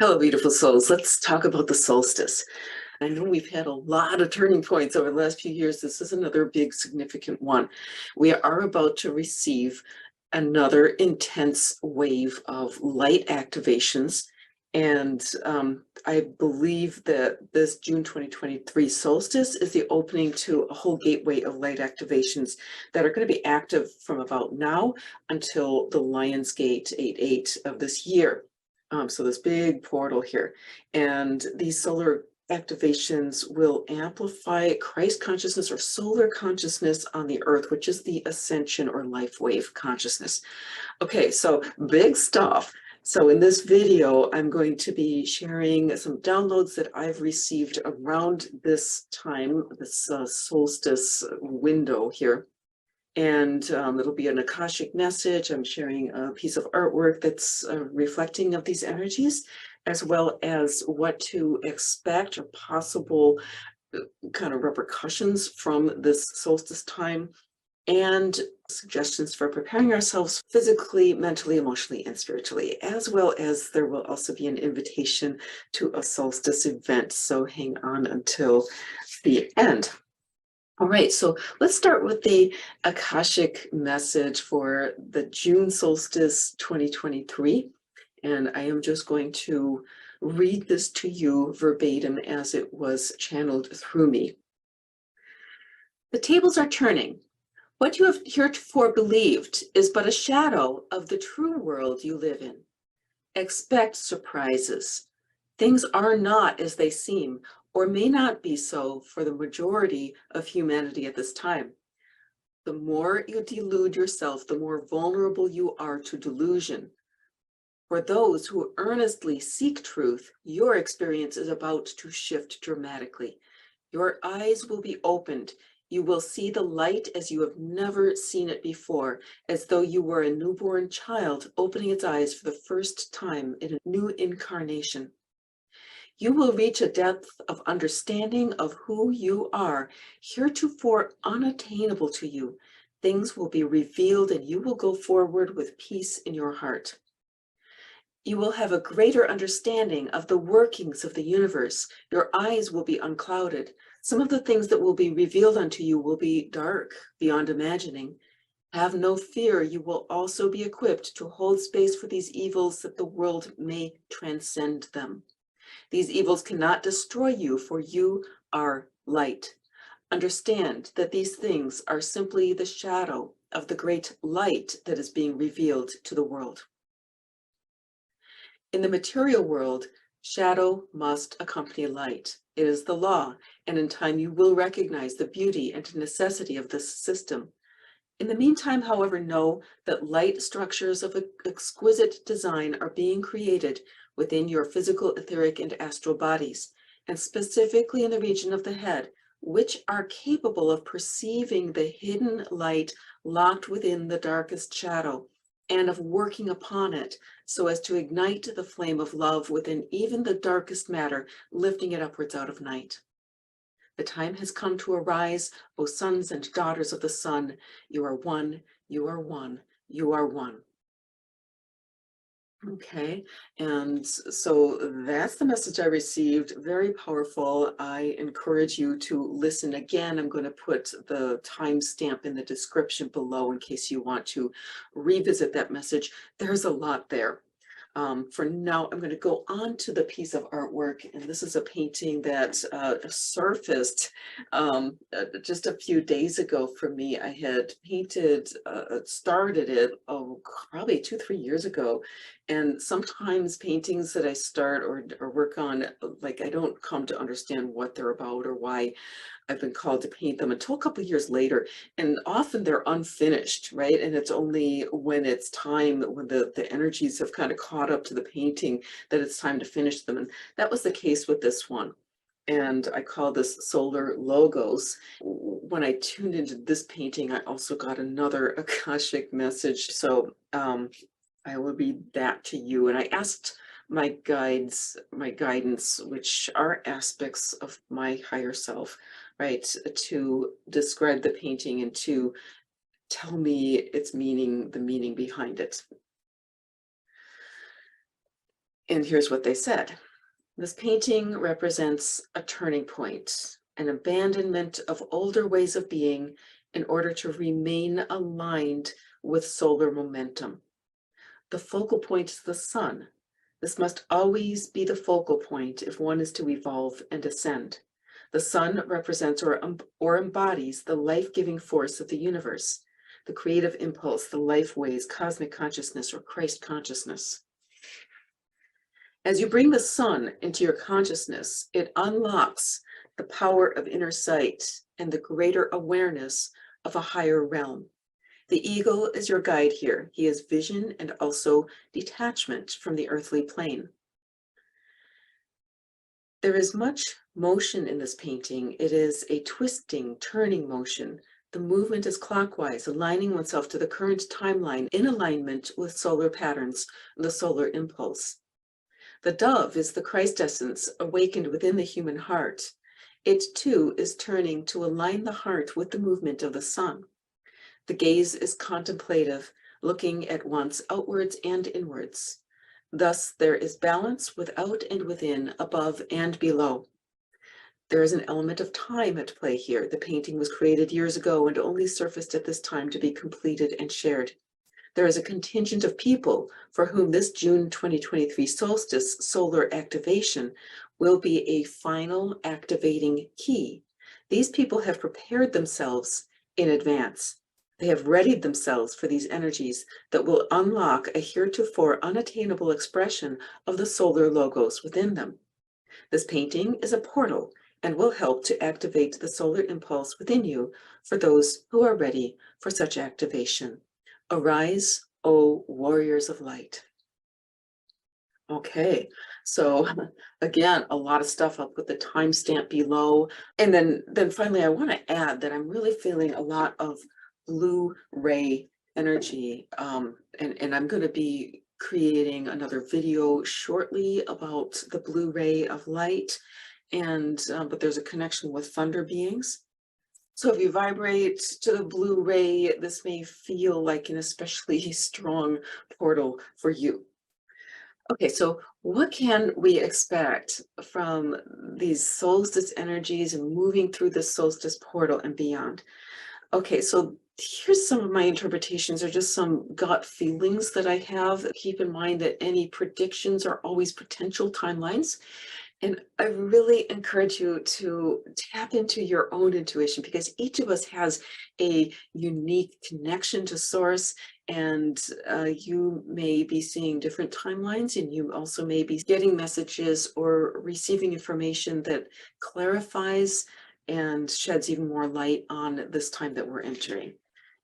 Hello, beautiful souls. Let's talk about the solstice. I know we've had a lot of turning points over the last few years. This is another big, significant one. We are about to receive another intense wave of light activations. And I believe that this June 2023 solstice is the opening to a whole gateway of light activations that are going to be active from about now until the Lion's Gate 8/8 of this year. So this big portal here, and these solar activations will amplify Christ consciousness or solar consciousness on the earth, which is the ascension or life wave consciousness. Okay, so big stuff. So in this video, I'm going to be sharing some downloads that I've received around this time, this solstice window here. And it'll be an Akashic message. I'm sharing a piece of artwork that's reflecting of these energies, as well as what to expect or possible kind of repercussions from this solstice time, and suggestions for preparing ourselves physically, mentally, emotionally, and spiritually, as well as there will also be an invitation to a solstice event. So hang on until the end. All right, so let's start with the Akashic message for the June solstice 2023. And I am just going to read this to you verbatim as it was channeled through me. The tables are turning. What you have heretofore believed is but a shadow of the true world you live in. Expect surprises. Things are not as they seem, or may not be so for the majority of humanity at this time. The more you delude yourself, the more vulnerable you are to delusion. For those who earnestly seek truth, your experience is about to shift dramatically. Your eyes will be opened. You will see the light as you have never seen it before, as though you were a newborn child opening its eyes for the first time in a new incarnation. You will reach a depth of understanding of who you are, heretofore unattainable to you. Things will be revealed and you will go forward with peace in your heart. You will have a greater understanding of the workings of the universe. Your eyes will be unclouded. Some of the things that will be revealed unto you will be dark beyond imagining. Have no fear, you will also be equipped to hold space for these evils that the world may transcend them. These evils cannot destroy you, for you are light. Understand that these things are simply the shadow of the great light that is being revealed to the world. In the material world, shadow must accompany light. It is the law, and in time you will recognize the beauty and necessity of this system. In the meantime, however, know that light structures of exquisite design are being created within your physical, etheric, and astral bodies, and specifically in the region of the head, which are capable of perceiving the hidden light locked within the darkest shadow, and of working upon it so as to ignite the flame of love within even the darkest matter, lifting it upwards out of night. The time has come to arise, O sons and daughters of the sun. You are one, you are one, you are one. Okay, and so that's the message I received. Very powerful. I encourage you to listen again. I'm going to put the timestamp in the description below in case you want to revisit that message. There's a lot there. For now, I'm going to go on to the piece of artwork, and this is a painting that surfaced just a few days ago for me. I had started it, probably 2-3 years ago, and sometimes paintings that I start or work on, like I don't come to understand what they're about or why I've been called to paint them until a couple of years later, and often they're unfinished, right? And it's only when it's time, when the energies have kind of caught up to the painting, that it's time to finish them. And that was the case with this one. And I call this Solar Logos. When I tuned into this painting, I also got another Akashic message. So I will read that to you. And I asked my guides, my guidance, which are aspects of my higher self, right, to describe the painting and to tell me its meaning, the meaning behind it. And here's what they said. This painting represents a turning point, an abandonment of older ways of being in order to remain aligned with solar momentum. The focal point is the sun. This must always be the focal point if one is to evolve and ascend. The sun represents or embodies the life-giving force of the universe, the creative impulse, the life ways, cosmic consciousness, or Christ consciousness. As you bring the sun into your consciousness, it unlocks the power of inner sight and the greater awareness of a higher realm. The eagle is your guide here. He is vision and also detachment from the earthly plane. There is much motion in this painting. It is a twisting, turning motion. The movement is clockwise, aligning oneself to the current timeline in alignment with solar patterns, the solar impulse. The dove is the Christ essence awakened within the human heart. It too is turning to align the heart with the movement of the sun. The gaze is contemplative, looking at once outwards and inwards. Thus, there is balance without and within, above and below. There is an element of time at play here. The painting was created years ago and only surfaced at this time to be completed and shared. There is a contingent of people for whom this June 2023 solstice solar activation will be a final activating key. These people have prepared themselves in advance. They have readied themselves for these energies that will unlock a heretofore unattainable expression of the solar logos within them. This painting is a portal and will help to activate the solar impulse within you for those who are ready for such activation. Arise, O warriors of light. Okay, so again, a lot of stuff. I'll put the timestamp below. And then finally, I want to add that I'm really feeling a lot of blue ray energy. And I'm going to be creating another video shortly about the blue ray of light. And but there's a connection with thunder beings. So if you vibrate to the blue ray, this may feel like an especially strong portal for you. Okay, so what can we expect from these solstice energies and moving through the solstice portal and beyond? Okay, so here's some of my interpretations, or just some gut feelings that I have. Keep in mind that any predictions are always potential timelines. And I really encourage you to tap into your own intuition, because each of us has a unique connection to source, and you may be seeing different timelines, and you also may be getting messages or receiving information that clarifies and sheds even more light on this time that we're entering.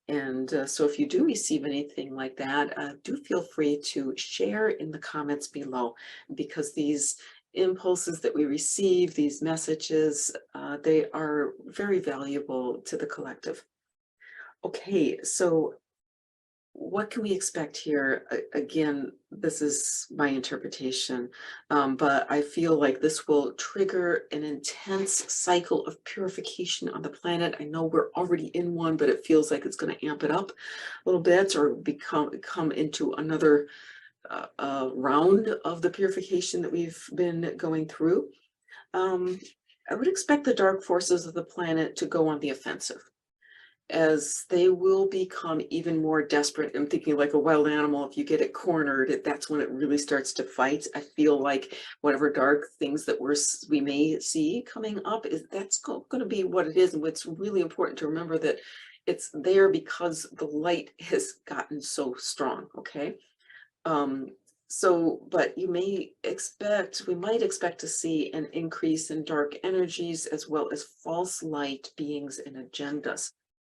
And so if you do receive anything like that, do feel free to share in the comments below, because these impulses that we receive, these messages, they are very valuable to the collective. Okay, so what can we expect here? Again, this is my interpretation, but I feel like this will trigger an intense cycle of purification on the planet. I know we're already in one, but it feels like it's going to amp it up a little bit, or come into another round of the purification that we've been going through. I would expect the dark forces of the planet to go on the offensive, as they will become even more desperate. I'm thinking like a wild animal. If you get it cornered, that's when it really starts to fight. I feel like whatever dark things that we may see coming up, that's going to be what it is. And what's really important to remember, that it's there because the light has gotten so strong. Okay. But we might expect to see an increase in dark energies, as well as false light beings and agendas.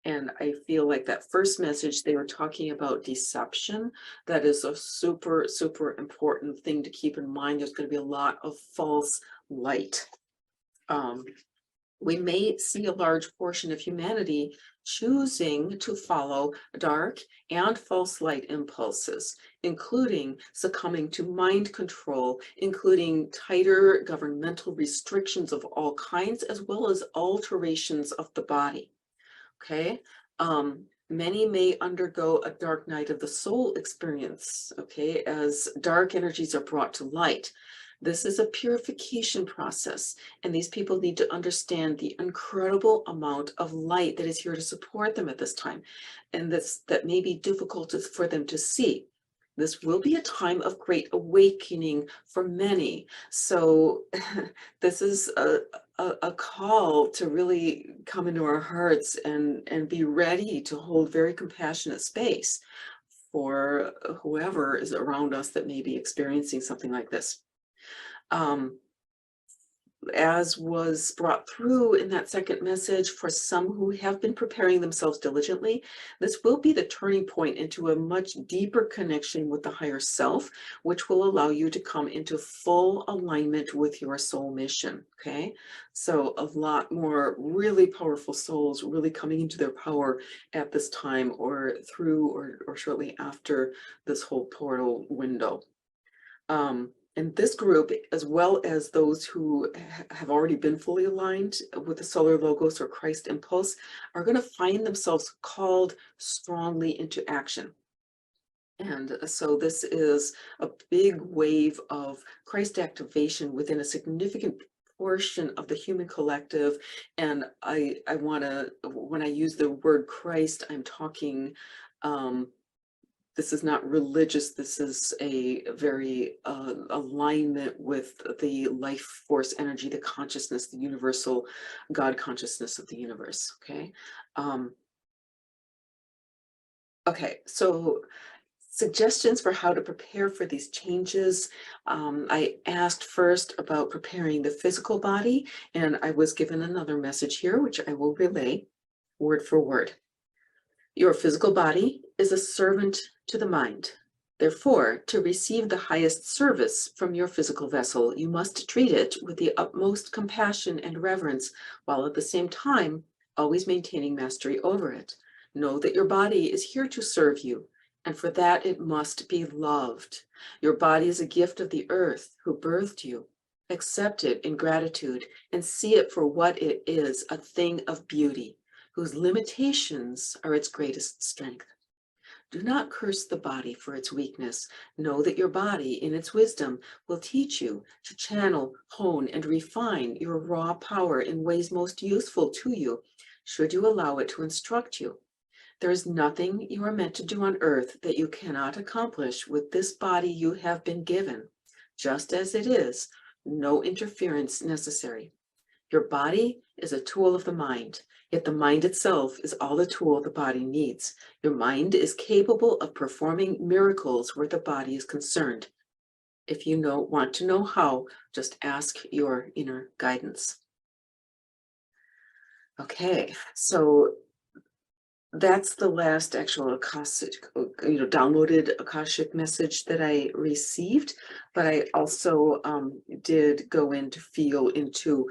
And I feel like that first message, they were talking about deception. That is a super, super important thing to keep in mind. There's going to be a lot of false light. We may see a large portion of humanity choosing to follow dark and false light impulses, including succumbing to mind control, including tighter governmental restrictions of all kinds, as well as alterations of the body. Okay. Many may undergo a dark night of the soul experience, okay, as dark energies are brought to light. This is a purification process, and these people need to understand the incredible amount of light that is here to support them at this time, and that may be difficult for them to see. This will be a time of great awakening for many. So this is a call to really come into our hearts and be ready to hold very compassionate space for whoever is around us that may be experiencing something like this. Um, as was brought through in that second message, for some who have been preparing themselves diligently, this will be the turning point into a much deeper connection with the higher self, which will allow you to come into full alignment with your soul mission. Okay, so a lot more really powerful souls really coming into their power at this time, or through or shortly after this whole portal window. And this group, as well as those who have already been fully aligned with the solar logos or Christ impulse, are going to find themselves called strongly into action. And so this is a big wave of Christ activation within a significant portion of the human collective. And I want to, when I use the word Christ, I'm talking, this is not religious. This is a very alignment with the life force energy, the consciousness, the universal God consciousness of the universe. Okay. Okay. So suggestions for how to prepare for these changes. I asked first about preparing the physical body, and I was given another message here, which I will relay word for word. Your physical body is a servant to the mind. Therefore, to receive the highest service from your physical vessel, you must treat it with the utmost compassion and reverence, while at the same time always maintaining mastery over it. Know that your body is here to serve you, and for that it must be loved. Your body is a gift of the earth who birthed you. Accept it in gratitude and see it for what it is, a thing of beauty, whose limitations are its greatest strength. Do not curse the body for its weakness. Know that your body, in its wisdom, will teach you to channel, hone, and refine your raw power in ways most useful to you, should you allow it to instruct you. There is nothing you are meant to do on earth that you cannot accomplish with this body you have been given. Just as it is, no interference necessary. Your body is a tool of the mind, yet the mind itself is all the tool the body needs. Your mind is capable of performing miracles where the body is concerned. If you want to know how, just ask your inner guidance. Okay, so that's the last actual Akashic, downloaded Akashic message that I received, but I also did go in to feel into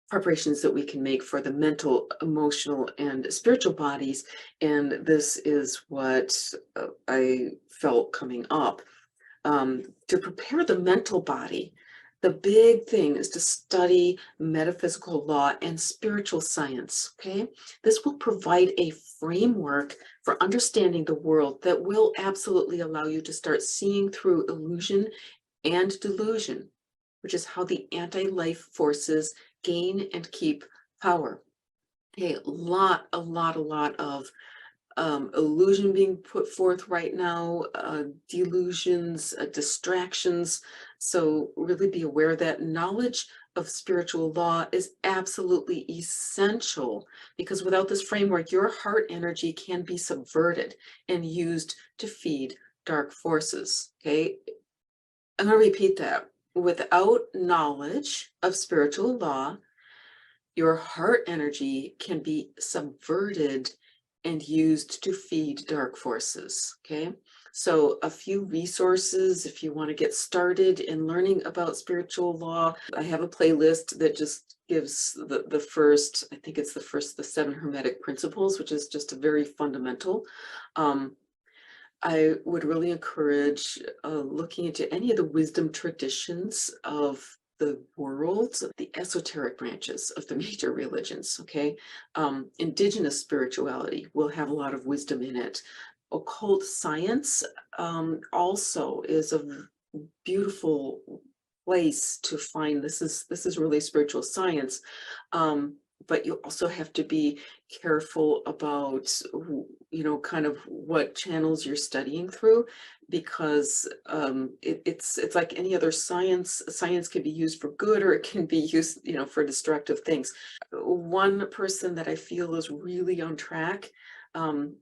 preparations that we can make for the mental, emotional, and spiritual bodies. And this is what I felt coming up. To prepare the mental body, the big thing is to study metaphysical law and spiritual science, okay? This will provide a framework for understanding the world that will absolutely allow you to start seeing through illusion and delusion, which is how the anti-life forces gain and keep power. Okay, a lot of illusion being put forth right now, delusions, distractions. So really be aware that knowledge of spiritual law is absolutely essential, because without this framework, your heart energy can be subverted and used to feed dark forces. Okay, I'm going to repeat that. Without knowledge of spiritual law, your heart energy can be subverted and used to feed dark forces. Okay, so a few resources if you want to get started in learning about spiritual law. I have a playlist that just gives the first, I think it's the 7 Hermetic principles, which is just a very fundamental. I would really encourage looking into any of the wisdom traditions of the world, the esoteric branches of the major religions, okay? Indigenous spirituality will have a lot of wisdom in it. Occult science also is a beautiful place to find this is really spiritual science. But you also have to be careful about kind of what channels you're studying through, because it's like any other science. Science can be used for good, or it can be used for destructive things. One person that I feel is really on track, um,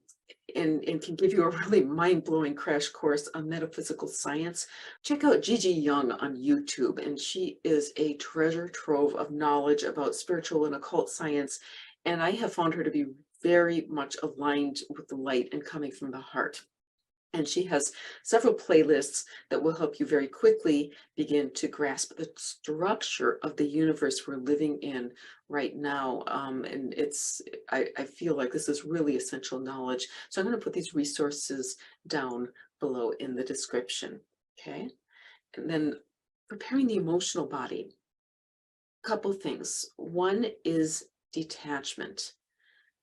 and can give you a really mind-blowing crash course on metaphysical science. Check out Gigi Young on YouTube, and she is a treasure trove of knowledge about spiritual and occult science, and I have found her to be very much aligned with the light and coming from the heart. And she has several playlists that will help you very quickly begin to grasp the structure of the universe we're living in right now. And I feel like this is really essential knowledge. So I'm going to put these resources down below in the description. Okay. And then preparing the emotional body. A couple things. One is detachment.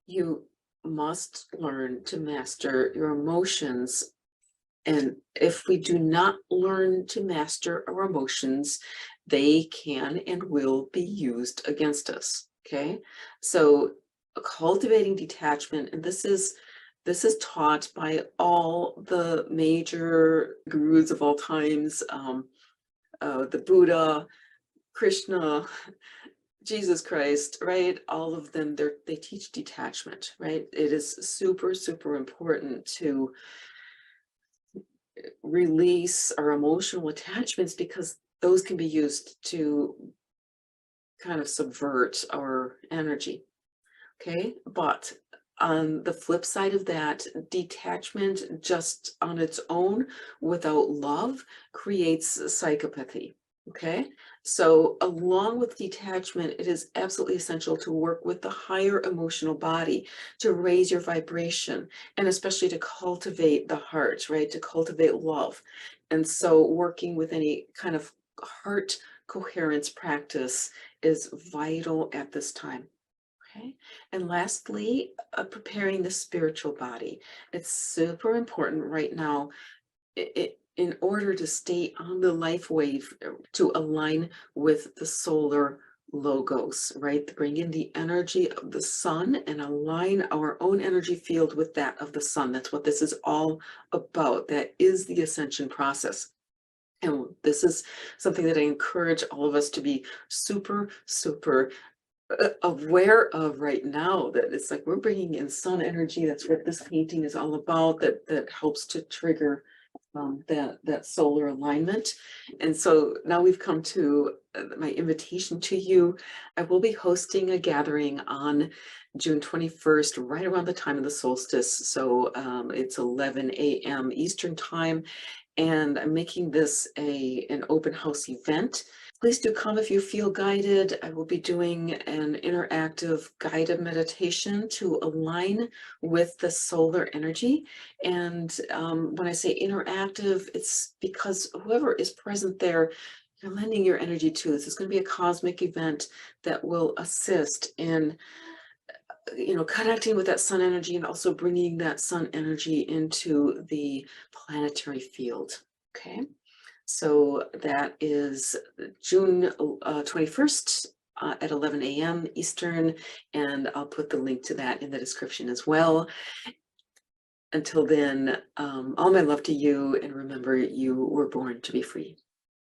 You must learn to master your emotions. And if we do not learn to master our emotions, they can and will be used against us. Okay. So cultivating detachment, and this is taught by all the major gurus of all times, the Buddha, Krishna, Jesus Christ, right? All of them, they teach detachment, right? It is super, super important to release our emotional attachments, because those can be used to kind of subvert our energy. Okay. But on the flip side of that, detachment just on its own without love creates psychopathy. Okay. So along with detachment, it is absolutely essential to work with the higher emotional body to raise your vibration, and especially to cultivate the heart, right? To cultivate love. And so working with any kind of heart coherence practice is vital at this time. Okay. And lastly, preparing the spiritual body. It's super important right now, in order to stay on the life wave, to align with the solar logos, right? To bring in the energy of the sun and align our own energy field with that of the sun. That's what this is all about. That is the ascension process. And this is something that I encourage all of us to be super, super aware of right now, that it's like we're bringing in sun energy. That's what this painting is all about, that helps to trigger that solar alignment. And so now we've come to my invitation to you. I will be hosting a gathering on June 21st, right around the time of the solstice. So it's 11 a.m. Eastern time, and I'm making this an open house event. Please do come if you feel guided. I will be doing an interactive guided meditation to align with the solar energy. And when I say interactive, it's because whoever is present there, you're lending your energy to. This is going to be a cosmic event that will assist in connecting with that sun energy, and also bringing that sun energy into the planetary field. Okay. So that is June 21st at 11 a.m. Eastern, and I'll put the link to that in the description as well. Until then, all my love to you, and remember, you were born to be free.